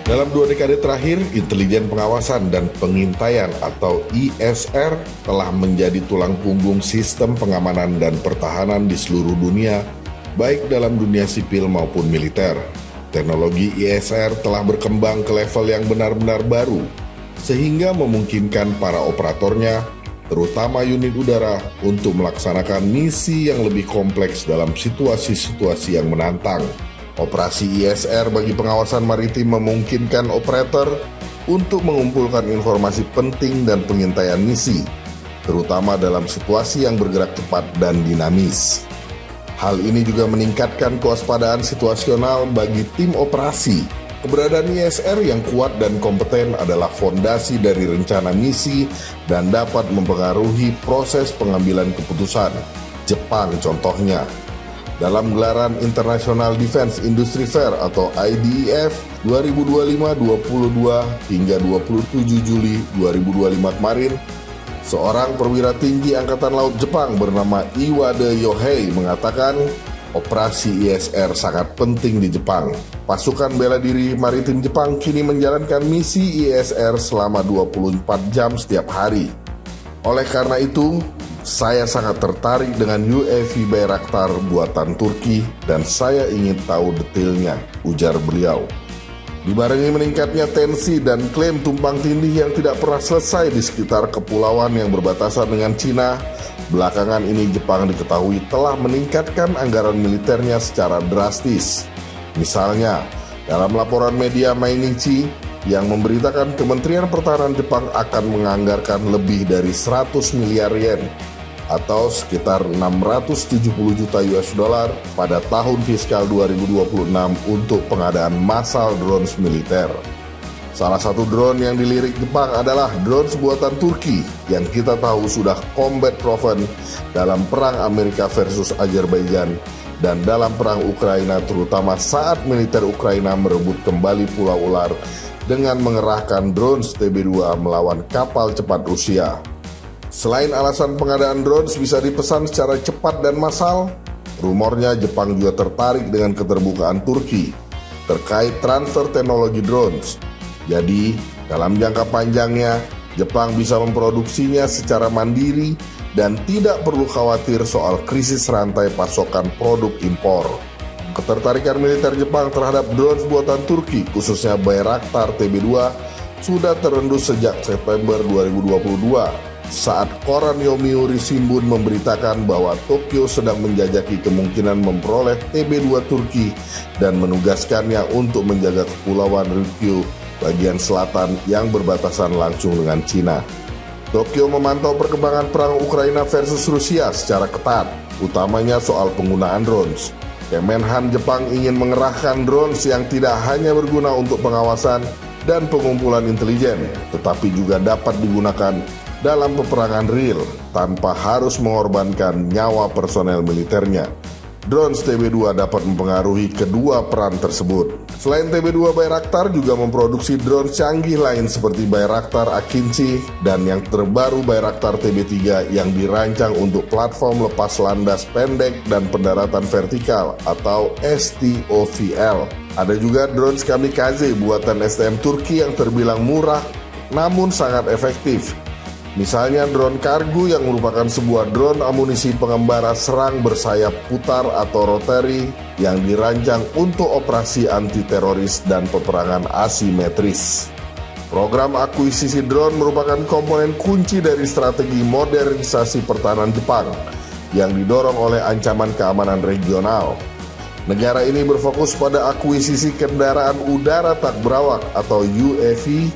Dalam 2 dekade terakhir, intelijen pengawasan dan pengintaian atau ISR telah menjadi tulang punggung sistem pengamanan dan pertahanan di seluruh dunia, baik dalam dunia sipil maupun militer. Teknologi ISR telah berkembang ke level yang benar-benar baru, sehingga memungkinkan para operatornya, terutama unit udara, untuk melaksanakan misi yang lebih kompleks dalam situasi-situasi yang menantang. Operasi ISR bagi pengawasan maritim memungkinkan operator untuk mengumpulkan informasi penting dan pengintaian misi, terutama dalam situasi yang bergerak cepat dan dinamis. Hal ini juga meningkatkan kewaspadaan situasional bagi tim operasi. Keberadaan ISR yang kuat dan kompeten adalah fondasi dari rencana misi dan dapat mempengaruhi proses pengambilan keputusan. Jepang contohnya. Dalam gelaran International Defense Industry Fair atau IDEF 2025-22 hingga 27 Juli 2025 kemarin, seorang perwira tinggi Angkatan Laut Jepang bernama Iwade Yohei mengatakan operasi ISR sangat penting di Jepang. Pasukan bela diri maritim Jepang kini menjalankan misi ISR selama 24 jam setiap hari. Oleh karena itu, saya sangat tertarik dengan UAV Bayraktar buatan Turki dan saya ingin tahu detailnya, ujar beliau. Dibarengi meningkatnya tensi dan klaim tumpang tindih yang tidak pernah selesai di sekitar kepulauan yang berbatasan dengan Cina, belakangan ini Jepang diketahui telah meningkatkan anggaran militernya secara drastis. Misalnya, dalam laporan media Mainichi yang memberitakan Kementerian Pertahanan Jepang akan menganggarkan lebih dari 100 miliar yen atau sekitar 670 juta US dollar pada tahun fiskal 2026 untuk pengadaan massal drones militer. Salah satu drone yang dilirik Jepang adalah drones buatan Turki yang kita tahu sudah combat proven dalam perang Amerika versus Azerbaijan dan dalam perang Ukraina, terutama saat militer Ukraina merebut kembali Pulau Ular dengan mengerahkan drones TB2 melawan kapal cepat Rusia. Selain alasan pengadaan drones bisa dipesan secara cepat dan massal, rumornya Jepang juga tertarik dengan keterbukaan Turki terkait transfer teknologi drones. Jadi, dalam jangka panjangnya, Jepang bisa memproduksinya secara mandiri dan tidak perlu khawatir soal krisis rantai pasokan produk impor. Ketertarikan militer Jepang terhadap drones buatan Turki, khususnya Bayraktar TB2, sudah terendus sejak September 2022 saat koran Yomiuri Shimbun memberitakan bahwa Tokyo sedang menjajaki kemungkinan memperoleh TB2 Turki dan menugaskannya untuk menjaga kepulauan Ryukyu bagian selatan yang berbatasan langsung dengan Cina. Tokyo memantau perkembangan perang Ukraina versus Rusia secara ketat, utamanya soal penggunaan drones. Kemenhan Jepang ingin mengerahkan drones yang tidak hanya berguna untuk pengawasan dan pengumpulan intelijen, tetapi juga dapat digunakan dalam peperangan real tanpa harus mengorbankan nyawa personel militernya. Drones TB2 dapat mempengaruhi kedua peran tersebut. Selain TB2, Bayraktar juga memproduksi drone canggih lain seperti Bayraktar Akinci dan yang terbaru Bayraktar TB3 yang dirancang untuk platform lepas landas pendek dan pendaratan vertikal atau STOVL. Ada juga drones kamikaze buatan STM Turki yang terbilang murah namun sangat efektif. Misalnya drone kargo yang merupakan sebuah drone amunisi pengembara serang bersayap putar atau rotary yang dirancang untuk operasi anti-teroris dan peperangan asimetris. Program akuisisi drone merupakan komponen kunci dari strategi modernisasi pertahanan Jepang yang didorong oleh ancaman keamanan regional. Negara ini berfokus pada akuisisi kendaraan udara tak berawak atau UAV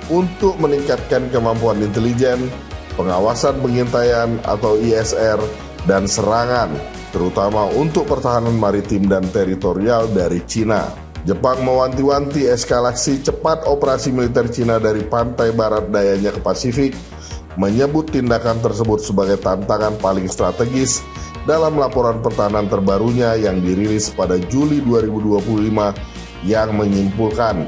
untuk meningkatkan kemampuan intelijen, pengawasan pengintaian atau ISR, dan serangan, terutama untuk pertahanan maritim dan teritorial dari Cina. Jepang mewanti-wanti eskalasi cepat operasi militer Cina dari pantai barat dayanya ke Pasifik, menyebut tindakan tersebut sebagai tantangan paling strategis dalam laporan pertahanan terbarunya yang dirilis pada Juli 2025 yang menyimpulkan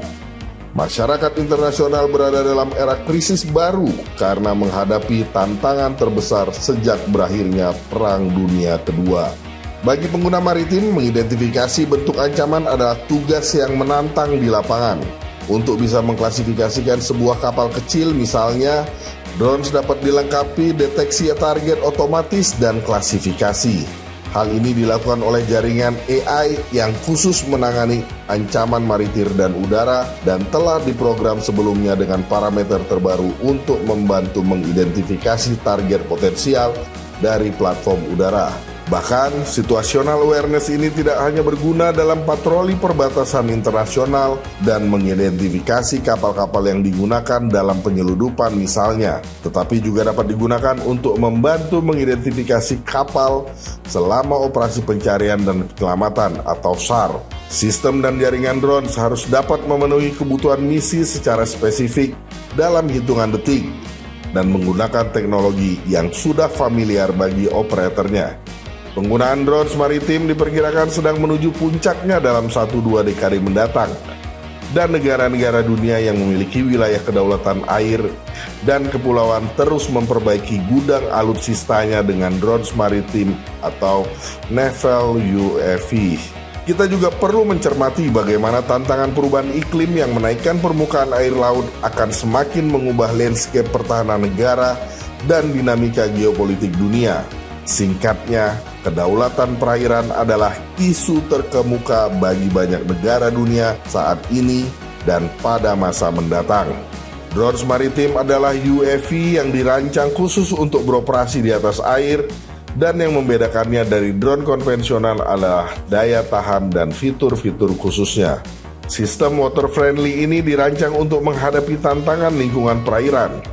masyarakat internasional berada dalam era krisis baru karena menghadapi tantangan terbesar sejak berakhirnya Perang Dunia Kedua. Bagi pengguna maritim, mengidentifikasi bentuk ancaman adalah tugas yang menantang di lapangan. Untuk bisa mengklasifikasikan sebuah kapal kecil, misalnya, drones dapat dilengkapi deteksi target otomatis dan klasifikasi. Hal ini dilakukan oleh jaringan AI yang khusus menangani ancaman maritim dan udara dan telah diprogram sebelumnya dengan parameter terbaru untuk membantu mengidentifikasi target potensial dari platform udara. Bahkan, situational awareness ini tidak hanya berguna dalam patroli perbatasan internasional dan mengidentifikasi kapal-kapal yang digunakan dalam penyeludupan misalnya, tetapi juga dapat digunakan untuk membantu mengidentifikasi kapal selama operasi pencarian dan penyelamatan atau SAR. Sistem dan jaringan drones harus dapat memenuhi kebutuhan misi secara spesifik dalam hitungan detik dan menggunakan teknologi yang sudah familiar bagi operatornya. Penggunaan drones maritim diperkirakan sedang menuju puncaknya dalam 1-2 dekade mendatang. Dan negara-negara dunia yang memiliki wilayah kedaulatan air dan kepulauan terus memperbaiki gudang alutsistanya dengan drones maritim atau naval UAV. Kita juga perlu mencermati bagaimana tantangan perubahan iklim yang menaikkan permukaan air laut akan semakin mengubah landscape pertahanan negara dan dinamika geopolitik dunia. Singkatnya, kedaulatan perairan adalah isu terkemuka bagi banyak negara dunia saat ini dan pada masa mendatang. Drones maritim adalah UAV yang dirancang khusus untuk beroperasi di atas air, dan yang membedakannya dari drone konvensional adalah daya tahan dan fitur-fitur khususnya. Sistem water friendly ini dirancang untuk menghadapi tantangan lingkungan perairan.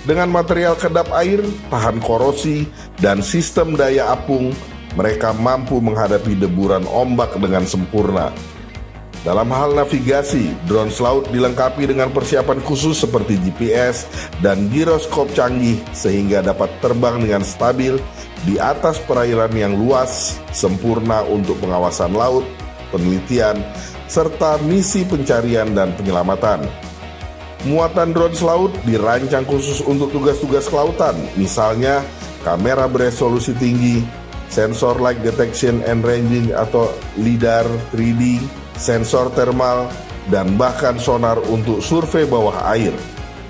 Dengan material kedap air, tahan korosi, dan sistem daya apung, mereka mampu menghadapi deburan ombak dengan sempurna. Dalam hal navigasi, drones laut dilengkapi dengan persiapan khusus seperti GPS dan giroskop canggih sehingga dapat terbang dengan stabil di atas perairan yang luas, sempurna untuk pengawasan laut, penelitian, serta misi pencarian dan penyelamatan. Muatan drones laut dirancang khusus untuk tugas-tugas kelautan, misalnya kamera beresolusi tinggi, sensor light detection and ranging atau LiDAR 3D, sensor thermal, dan bahkan sonar untuk survei bawah air.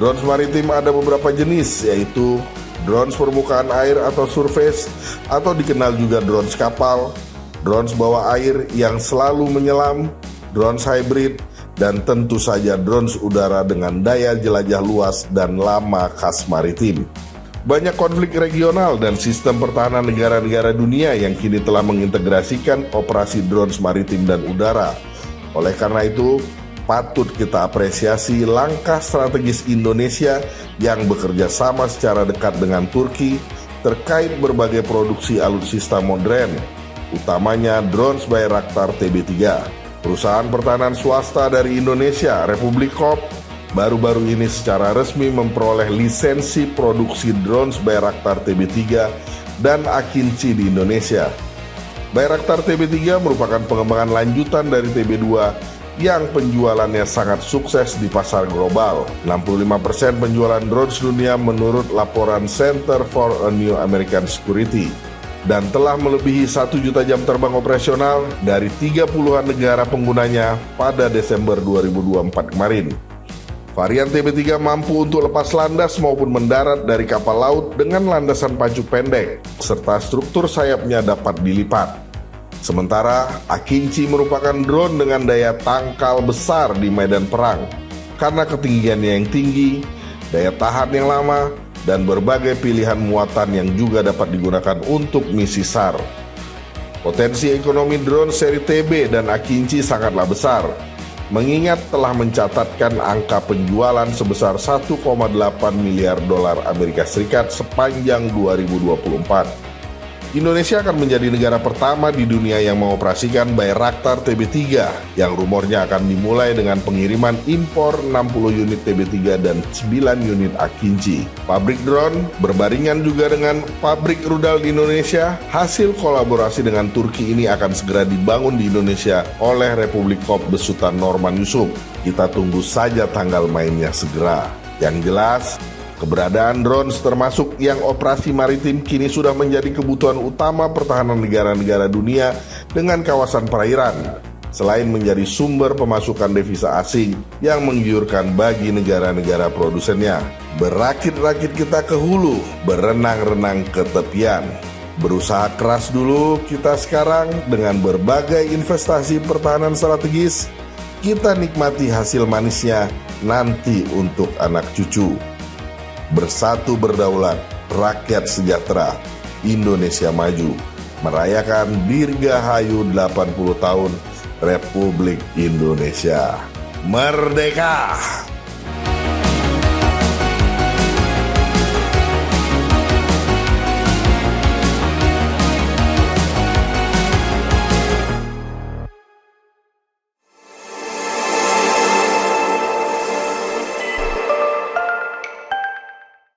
Drones maritim ada beberapa jenis, yaitu drones permukaan air atau surface, atau dikenal juga drones kapal, drones bawah air yang selalu menyelam, drones hybrid, dan tentu saja drones udara dengan daya jelajah luas dan lama khas maritim. Banyak konflik regional dan sistem pertahanan negara-negara dunia yang kini telah mengintegrasikan operasi drones maritim dan udara. Oleh karena itu, patut kita apresiasi langkah strategis Indonesia yang bekerja sama secara dekat dengan Turki terkait berbagai produksi alutsista modern, utamanya drones Bayraktar TB3. Perusahaan pertahanan swasta dari Indonesia, Republik Corp, baru-baru ini secara resmi memperoleh lisensi produksi drones Bayraktar TB3 dan Akinci di Indonesia. Bayraktar TB3 merupakan pengembangan lanjutan dari TB2 yang penjualannya sangat sukses di pasar global. 65% penjualan drones dunia menurut laporan Center for a New American Security. Dan telah melebihi 1 juta jam terbang operasional dari 30-an negara penggunanya pada Desember 2024 kemarin. Varian TB3 mampu untuk lepas landas maupun mendarat dari kapal laut dengan landasan pacu pendek, serta struktur sayapnya dapat dilipat. Sementara, Akinci merupakan drone dengan daya tangkal besar di medan perang, karena ketinggiannya yang tinggi, daya tahan yang lama, dan berbagai pilihan muatan yang juga dapat digunakan untuk misi SAR. Potensi ekonomi drone seri TB dan Akinci sangatlah besar, mengingat telah mencatatkan angka penjualan sebesar 1,8 miliar dolar Amerika Serikat sepanjang 2024. Indonesia akan menjadi negara pertama di dunia yang mengoperasikan Bayraktar TB3 yang rumornya akan dimulai dengan pengiriman impor 60 unit TB3 dan 9 unit Akinci. Pabrik drone berbaringan juga dengan pabrik rudal di Indonesia. Hasil kolaborasi dengan Turki ini akan segera dibangun di Indonesia oleh Republik Corp besutan Norman Yusuf. Kita tunggu saja tanggal mainnya segera. Yang jelas, keberadaan drones termasuk yang operasi maritim kini sudah menjadi kebutuhan utama pertahanan negara-negara dunia dengan kawasan perairan. selain menjadi sumber pemasukan devisa asing yang menggiurkan bagi negara-negara produsennya. Berakit-rakit kita ke hulu, berenang-renang ke tepian. Berusaha keras dulu kita sekarang dengan berbagai investasi pertahanan strategis. Kita nikmati hasil manisnya nanti untuk anak cucu. Bersatu berdaulat, rakyat sejahtera, Indonesia maju. Merayakan Dirgahayu 80 tahun Republik Indonesia. Merdeka!